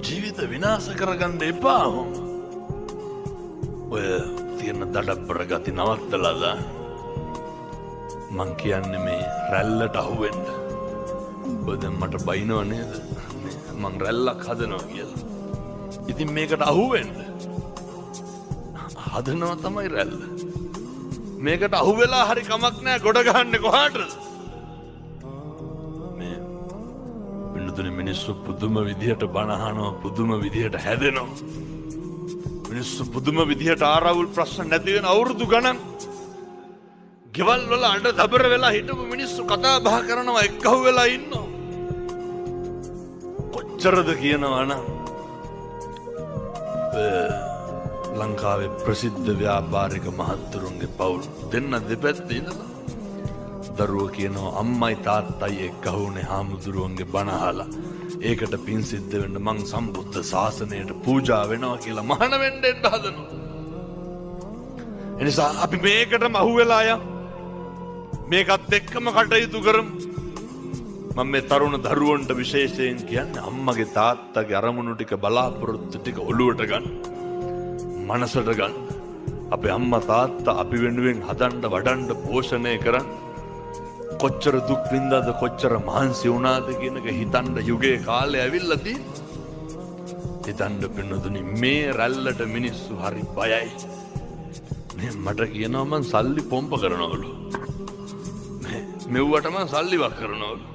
ජීවිත විනාශ කරගන්න එපා. ඔය තියෙන දඩබ්බර ගති නවත්තලා දාන්න. මං කියන්නේ මේ රැල්ලට අහුවෙන්න. ඔය දැන් මට බයිනව නේද? මං රැල්ලක් හදනවා කියලා. ඉතින් මේකට අහුවෙන්න. හදනවා තමයි රැල්ල. මේකට අහුවෙලා හරි කමක් නැහැ ගොඩ ගහන්නේ කොහාටද? මේ වෙනතුනේ මිනිස්සු පුදුම විදියට බණ අහනවා, පුදුම විදියට හැදෙනවා. මිනිස්සු පුදුම විදියට ආරවුල් ප්‍රශ්න නැති වෙන අවුරුදු ගණන් ගෙවල් වල අඬ දබර වෙලා හිටපු මිනිස්සු කතා බහ කරනවා එක්කහුව වෙලා ඉන්නවා. කොච්චරද කියනවා නම් ලංකාවේ ප්‍රසිද්ධ ව්‍යාපාරික මහත්තුරුන්ගේ පවුල් දෙන්න දෙපැත්තේ ඉඳලා දරුවෝ කියනවා අම්මයි තාත්තයි එක්කහුනේ හාමුදුරුවන්ගේ බණ අහලා ඒකට පින් සිද්ධ වෙන්න මං සම්බුද්ධ ශාසනයට පූජා වෙනවා කියලා මහාන වෙන්න හදනවා. එනිසා අපි මේකටම අහුවෙලා මේකත් එක්කම කටයුතු කරමු. මම මේ තරුණ දරුවන්ට විශේෂයෙන් කියන්නේ අම්මගේ තාත්තගේ අරමුණු ටික බලාපොරොත්තු ටික ඔළුවට ගන්න. මනසට ගන්න. අපේ අම්මා තාත්තා අපි වෙනුවෙන් හදන්න වඩන්න පෝෂණය කරන්න. කොච්චර දුක් විඳාද කොච්චර මහන්සි වුණාද කියන එක හිතන්න යුගයේ කාලේ ඇවිල්ලා තියෙනවා. හිතන්න පින්නතුනි මේ රැල්ලට මිනිස්සු හරි බයයි. මේ මට කියනවා මං සල්ලි පොම්ප කරනවලු. මෙව්වට මං සල්ලි වක් කරනවලු.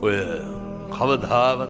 ඔය කවදාවත්